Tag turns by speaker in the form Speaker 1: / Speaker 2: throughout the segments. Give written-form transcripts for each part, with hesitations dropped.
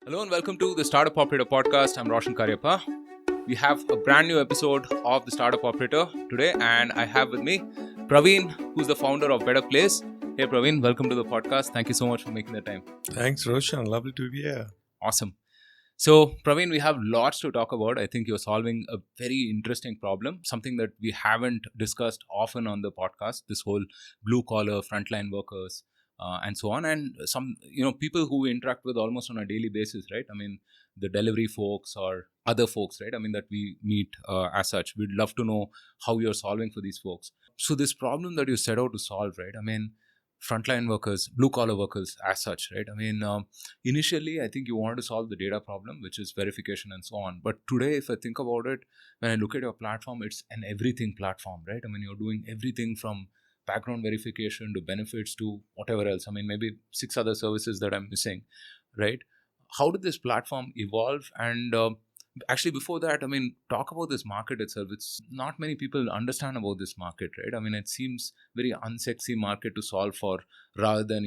Speaker 1: Hello and welcome to the Startup Operator podcast. I'm Roshan Karyappa. We have a brand new episode of the Startup Operator today, and I have with me Pravin, who's the founder of Betterplace. Hey Pravin, welcome to the podcast. Thank you so much for making the time.
Speaker 2: Thanks, Roshan. Lovely to be here.
Speaker 1: Awesome. So, Pravin, we have lots to talk about. I think you're solving a very interesting problem, something that we haven't discussed often on the podcast, this whole blue collar, frontline workers. And so on, and some people who we interact with almost on a daily basis, right? I mean, the delivery folks or other folks, right? I mean, that we meet as such. We'd love to know how you're solving for these folks. So this problem that you set out to solve, right? I mean, frontline workers, blue collar workers as such, right? I mean, initially I think you wanted to solve the data problem, which is verification and so on. But today, if I think about it, when I look at your platform, it's an everything platform, right? I mean, you're doing everything from background verification to benefits to whatever else. I mean, maybe 6 other services that I'm missing, right? How did this platform evolve? And actually, before that, I mean, talk about this market itself. It's not many people understand about this market, right? I mean, it seems very unsexy market to solve for, rather than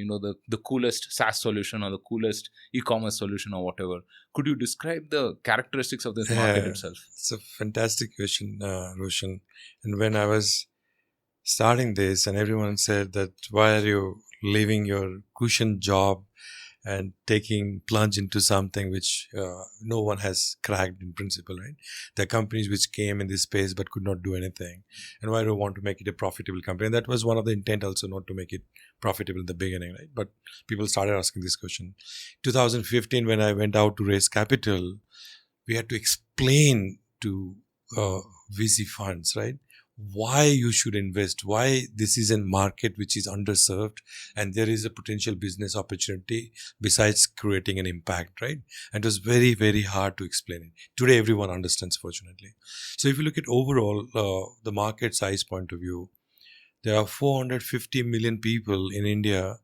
Speaker 1: the coolest SaaS solution or the coolest e-commerce solution or whatever. Could you describe the characteristics of this market itself?
Speaker 2: It's a fantastic question, Roshan. And when I was starting this, and everyone said that why are you leaving your cushion job and taking plunge into something which no one has cracked in principle, right? There are companies which came in this space but could not do anything. And why do you want to make it a profitable company? And that was one of the intent also, not to make it profitable in the beginning, right? But people started asking this question. 2015, when I went out to raise capital, we had to explain to VC funds, right? Why you should invest, why this is a market which is underserved and there is a potential business opportunity besides creating an impact, right? And it was very, very hard to explain it. Today, everyone understands, fortunately. So if you look at overall the market size point of view, there are 450 million people in India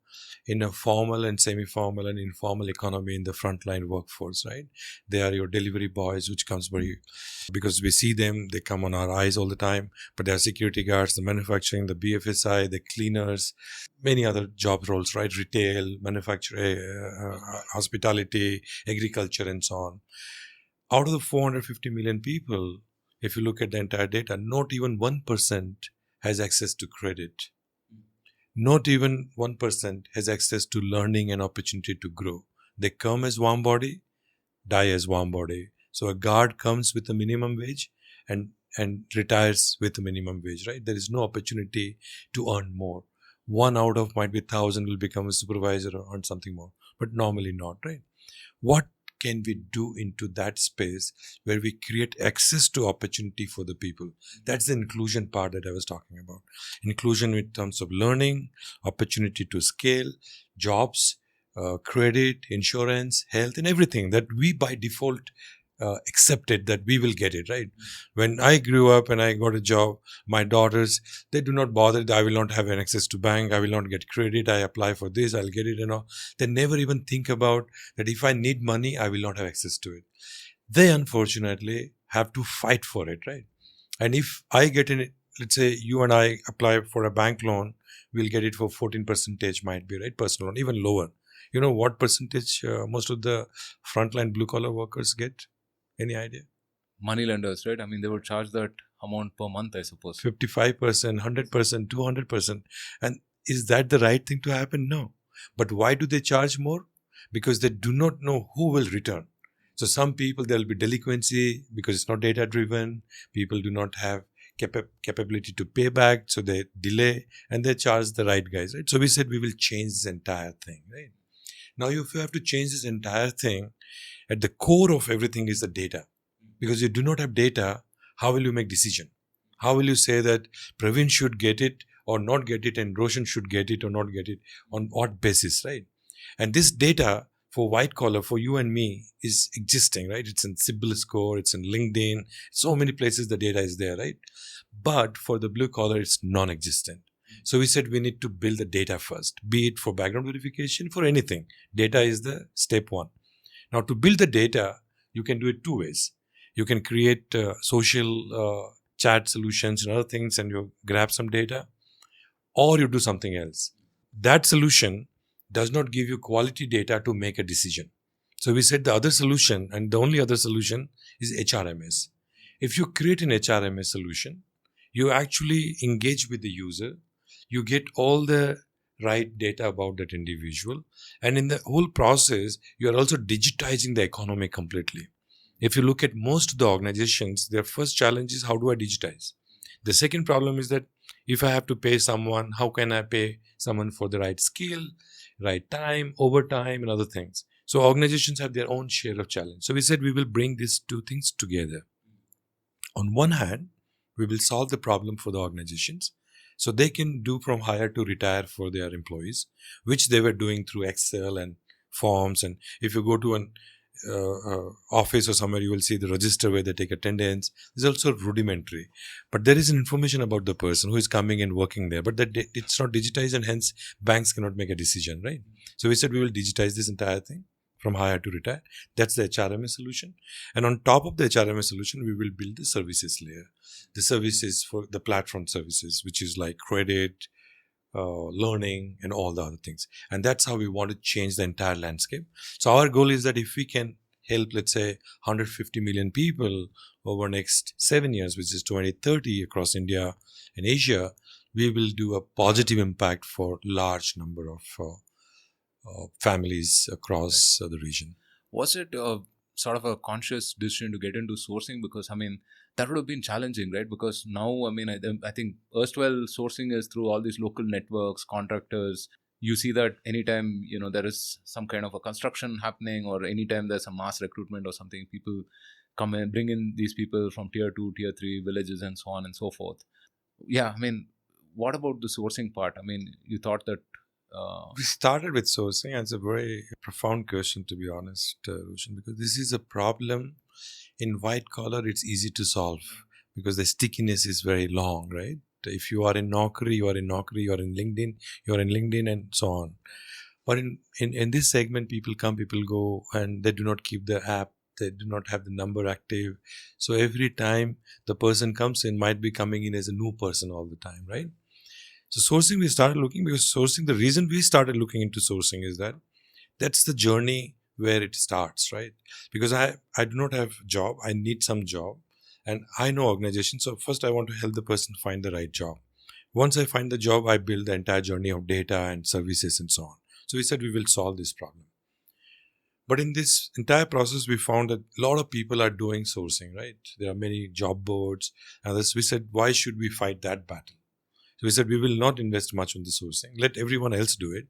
Speaker 2: in a formal and semi-formal and informal economy in the frontline workforce, right? They are your delivery boys, which comes because we see them, they come on our eyes all the time, but they are security guards, the manufacturing, the BFSI, the cleaners, many other job roles, right? Retail, manufacturing, hospitality, agriculture, and so on. Out of the 450 million people, if you look at the entire data, not even 1% has access to credit. Not even 1% has access to learning and opportunity to grow. They come as warm body, die as warm body. So a guard comes with a minimum wage and retires with a minimum wage, right? There is no opportunity to earn more. 1 out of might be 1,000 will become a supervisor or earn something more, but normally not, right? What can we do into that space where we create access to opportunity for the people? That's the inclusion part that I was talking about. Inclusion in terms of learning, opportunity to scale, jobs, credit, insurance, health, and everything that we by default accepted that we will get it, right? When I grew up and I got a job, my daughters, they do not bother. I will not have an access to bank. I will not get credit. I apply for this. I'll get it. They never even think about that if I need money, I will not have access to it. They unfortunately have to fight for it, right? And if I get in, let's say you and I apply for a bank loan, we'll get it for 14% might be, right? Personal loan, even lower. You know what percentage most of the frontline blue collar workers get? Any idea?
Speaker 1: Money lenders, right? I mean, they would charge that amount per month, I suppose.
Speaker 2: 55%, 100%, 200%. And is that the right thing to happen? No. But why do they charge more? Because they do not know who will return. So some people, there will be delinquency because it's not data driven. People do not have capability to pay back. So they delay and they charge the right guys, right? So we said we will change this entire thing, right? Now, if you have to change this entire thing, at the core of everything is the data. Because you do not have data, how will you make decision? How will you say that Pravin should get it or not get it and Roshan should get it or not get it? On what basis, right? And this data for white collar, for you and me, is existing, right? It's in Sibyl Score, it's in LinkedIn, so many places the data is there, right? But for the blue collar, it's non-existent. So we said we need to build the data first, be it for background verification, for anything. Data is the step one. Now, to build the data, you can do it 2 ways. You can create social chat solutions and other things and you grab some data, or you do something else. That solution does not give you quality data to make a decision. So we said the other solution, and the only other solution is HRMS. If you create an HRMS solution, you actually engage with the user, you get all the right data about that individual, and in the whole process, you are also digitizing the economy completely. If you look at most of the organizations, their first challenge is how do I digitize? The second problem is that if I have to pay someone, how can I pay someone for the right skill, right time, overtime, and other things? So organizations have their own share of challenge. So we said we will bring these two things together. On one hand, we will solve the problem for the organizations so they can do from hire to retire for their employees, which they were doing through Excel and forms. And if you go to an office or somewhere, you will see the register where they take attendance. It's also rudimentary, but there is an information about the person who is coming and working there, but that it's not digitized, and hence banks cannot make a decision, right? So we said we will digitize this entire thing from hire to retire. That's the HRMS solution. And on top of the HRMS solution, we will build the services layer, the services for the platform services, which is like credit, learning, and all the other things. And that's how we want to change the entire landscape. So our goal is that if we can help, let's say, 150 million people over next 7 years, which is 2030 across India and Asia, we will do a positive impact for large number of families across the region.
Speaker 1: Was it sort of a conscious decision to get into sourcing? Because, I mean, that would have been challenging, right? Because now, I mean, I think erstwhile sourcing is through all these local networks, contractors. You see that anytime, there is some kind of a construction happening, or anytime there's a mass recruitment or something, people come and bring in these people from tier 2, tier 3 villages and so on and so forth. Yeah, I mean, what about the sourcing part? I mean, you thought that
Speaker 2: we started with sourcing, and it's a very profound question, to be honest, Roshan, because this is a problem in white collar. It's easy to solve because the stickiness is very long, right? If you are in Naukri, you are in Naukri, you are in LinkedIn, you are in LinkedIn, and so on. But in this segment, people come, people go, and they do not keep the app. They do not have the number active. So every time the person comes in, might be coming in as a new person all the time, right? So sourcing, we started looking, because sourcing, the reason we started looking into sourcing is that that's the journey where it starts, right? Because I do not have job. I need some job, and I know organizations. So first I want to help the person find the right job. Once I find the job, I build the entire journey of data and services and so on. So we said we will solve this problem. But in this entire process, we found that a lot of people are doing sourcing, right? There are many job boards. And we said, why should we fight that battle? So we said, we will not invest much on the sourcing. Let everyone else do it.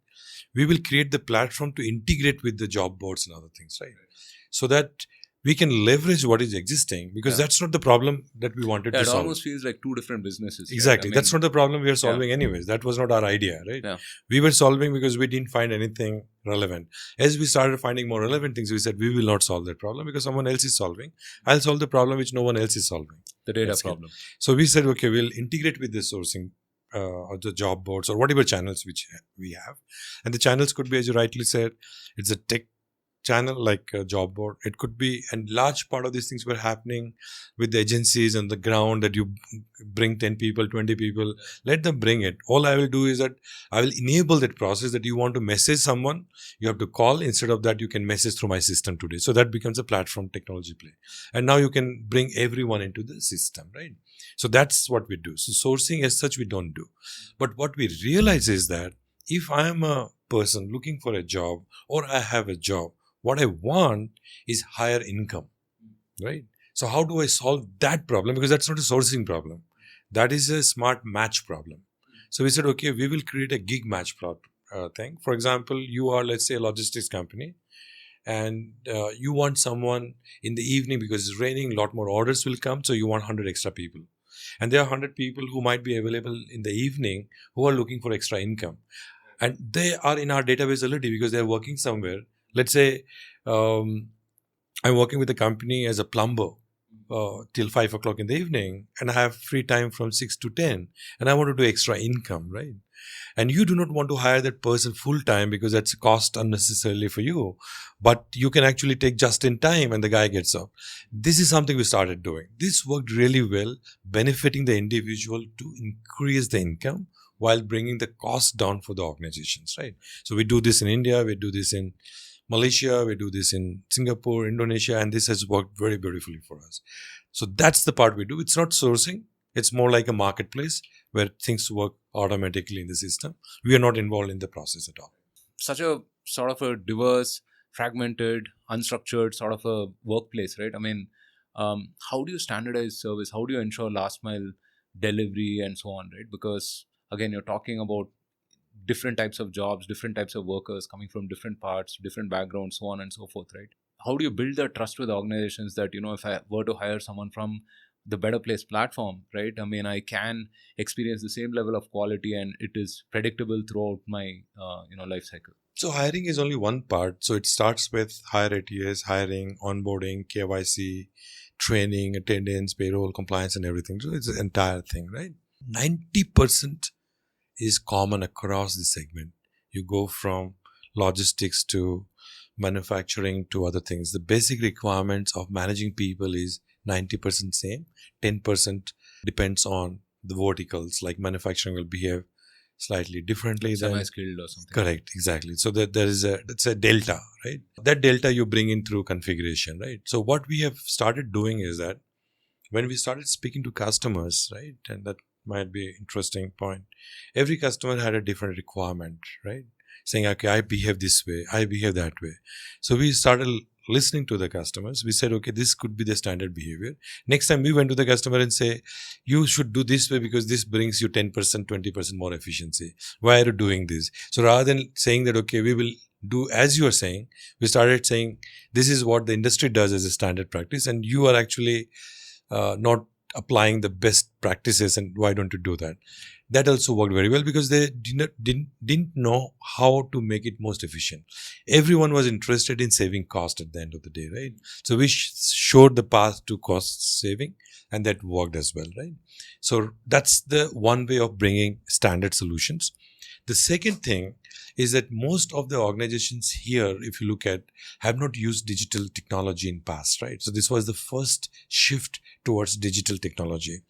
Speaker 2: We will create the platform to integrate with the job boards and other things, right? So that we can leverage what is existing, because that's not the problem that we wanted to solve.
Speaker 1: It almost feels like two different businesses.
Speaker 2: Exactly. Right? That's not the problem we are solving anyways. That was not our idea, right?
Speaker 1: Yeah.
Speaker 2: We were solving because we didn't find anything relevant. As we started finding more relevant things, we said, we will not solve that problem because someone else is solving. I'll solve the problem which no one else is solving.
Speaker 1: The data problem.
Speaker 2: So we said, okay, we'll integrate with the sourcing or the job boards or whatever channels which we have. And the channels could be, as you rightly said, it's a tech channel like a job board. It could be, and large part of these things were happening with the agencies on the ground, that you bring 10 people, 20 people, let them bring it. All I will do is that I will enable that process, that you want to message someone, you have to call. Instead of that, you can message through my system today. So that becomes a platform technology play. And now you can bring everyone into the system, right? So that's what we do. So sourcing as such, we don't do. But what we realize is that if I am a person looking for a job, or I have a job, what I want is higher income, right? So how do I solve that problem? Because that's not a sourcing problem. That is a smart match problem. So we said, okay, we will create a gig match thing. For example, you are, let's say, a logistics company, and you want someone in the evening because it's raining, a lot more orders will come. So you want 100 extra people. And there are 100 people who might be available in the evening who are looking for extra income. And they are in our database already because they're working somewhere. Let's say I'm working with a company as a plumber till 5 o'clock in the evening, and I have free time from 6 to 10, and I want to do extra income, right? And you do not want to hire that person full time because that's a cost unnecessarily for you. But you can actually take just in time and the guy gets up. This is something we started doing. This worked really well, benefiting the individual to increase the income while bringing the cost down for the organizations, right? So we do this in India, we do this in Malaysia, we do this in Singapore, Indonesia, and this has worked very beautifully for us. So that's the part we do. It's not sourcing. It's more like a marketplace where things work automatically in the system. We are not involved in the process at all.
Speaker 1: Such a sort of a diverse, fragmented, unstructured sort of a workplace, right? I mean, how do you standardize service? How do you ensure last mile delivery and so on, right? Because again, you're talking about different types of jobs, different types of workers coming from different parts, different backgrounds, so on and so forth, right? How do you build that trust with organizations that, if I were to hire someone from the Better Place platform, right? I mean, I can experience the same level of quality and it is predictable throughout my, life cycle.
Speaker 2: So hiring is only one part. So it starts with hire ATS, hiring, onboarding, KYC, training, attendance, payroll, compliance, and everything. So it's an entire thing, right? 90% is common across the segment. You go from logistics to manufacturing to other things. The basic requirements of managing people is 90% same. 10% depends on the verticals, like manufacturing will behave slightly differently than
Speaker 1: Semi-skilled or something.
Speaker 2: correct, exactly. So that there is that's a delta, right? That delta you bring in through configuration, right? So what we have started doing is that when we started speaking to customers, right, and that might be an interesting point. Every customer had a different requirement, right? Saying, okay, I behave this way, I behave that way. So we started listening to the customers. We said, okay, this could be the standard behavior. Next time we went to the customer and say, you should do this way because this brings you 10%, 20% more efficiency. Why are you doing this? So rather than saying that, okay, we will do as you are saying, we started saying, this is what the industry does as a standard practice, and you are actually not applying the best practices, and why don't you do that? That also worked very well because they didn't know how to make it most efficient. Everyone was interested in saving cost at the end of the day, right? So we showed the path to cost saving, and that worked as well, right? So that's the one way of bringing standard solutions. The second thing is that most of the organizations here, if you look at, have not used digital technology in past, right? So this was the first shift towards digital technology.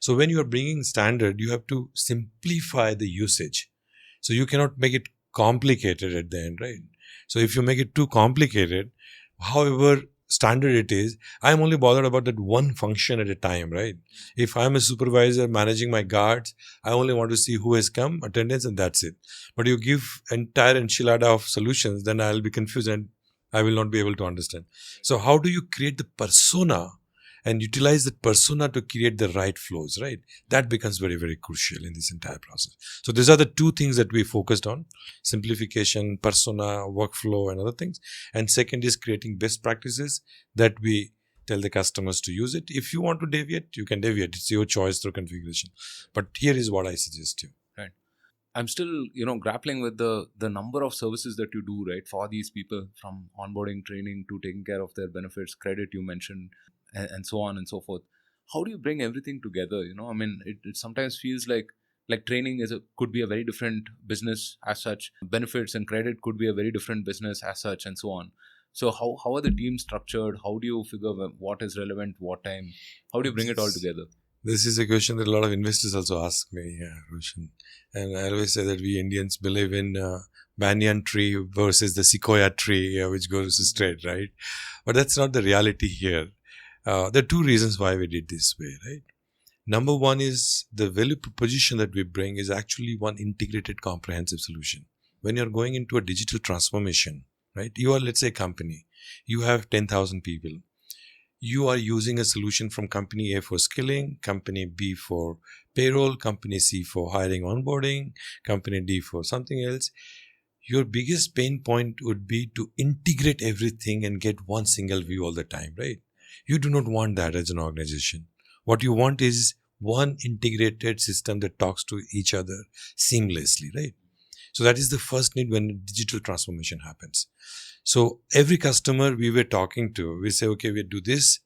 Speaker 2: So when you are bringing standard, you have to simplify the usage. So you cannot make it complicated at the end, right? So if you make it too complicated, however standard it is, I'm only bothered about that one function at a time, right? If I'm a supervisor managing my guards, I only want to see who has come, attendance, and that's it. But you give entire enchilada of solutions, then I'll be confused and I will not be able to understand. So how do you create the persona and utilize that persona to create the right flows, right? That becomes very, very crucial in this entire process. So these are the two things that we focused on: simplification, persona, workflow, and other things. And second is creating best practices that we tell the customers to use it. If you want to deviate, you can deviate. It's your choice through configuration. But here is what I suggest you.
Speaker 1: Right. I'm still, grappling with the number of services that you do, right, for these people, from onboarding, training to taking care of their benefits, credit you mentioned, and so on and so forth. How do you bring everything together? I mean, it sometimes feels like training could be a very different business as such. Benefits and credit could be a very different business as such, and so on. So how are the teams structured? How do you figure what is relevant, what time? How do you bring it all together?
Speaker 2: This is a question that a lot of investors also ask me, Roshan. And I always say that we Indians believe in banyan tree versus the sequoia tree, which goes straight, right? But that's not the reality here. There are two reasons why we did this way, right? Number one is the value proposition that we bring is actually one integrated comprehensive solution. When you're going into a digital transformation, right? You are, let's say, a company. You have 10,000 people. You are using a solution from company A for skilling, company B for payroll, company C for hiring, onboarding, company D for something else. Your biggest pain point would be to integrate everything and get one single view all the time, right? You do not want that as an organization. What you want is one integrated system that talks to each other seamlessly, right? So that is the first need when digital transformation happens. So every customer we were talking to, we say, okay, we do this.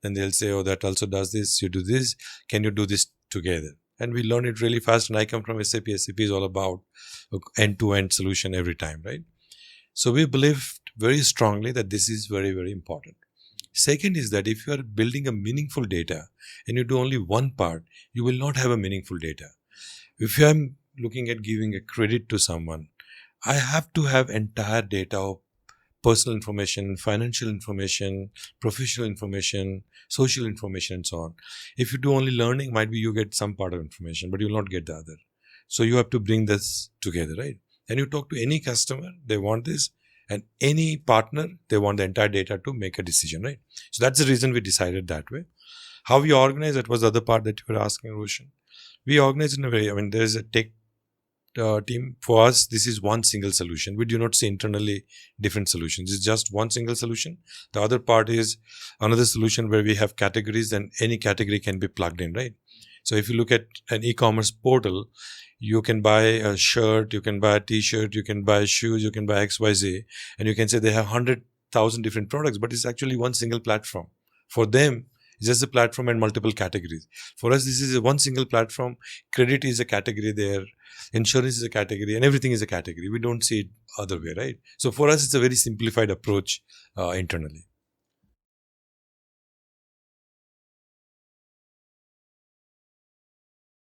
Speaker 2: Then they'll say, oh, that also does this. You do this. Can you do this together? And we learn it really fast. And I come from SAP. SAP is all about end-to-end solution every time, right? So we believe very strongly that this is very, very important. Second is that if you are building a meaningful data and you do only one part, you will not have a meaningful data. If I am looking at giving a credit to someone, I have to have entire data of personal information, financial information, professional information, social information, and so on. If you do only learning, might be you get some part of information, but you will not get the other. So you have to bring this together, right? And you talk to any customer, they want this, and any partner, they want the entire data to make a decision, right? So that's the reason we decided that way. How we organize, that was the other part that you were asking, Roshan. We organize in a way, there is a tech team. For us, this is one single solution. We do not see internally different solutions. It's just one single solution. The other part is another solution where we have categories, and any category can be plugged in, right? So if you look at an e-commerce portal, you can buy a shirt, you can buy a t-shirt, you can buy shoes, you can buy XYZ, and you can say they have 100,000 different products, but it's actually one single platform. For them, it's just a platform and multiple categories. For us, this is a one single platform. Credit is a category there, insurance is a category, and everything is a category. We don't see it other way, right? So for us, it's a very simplified approach internally.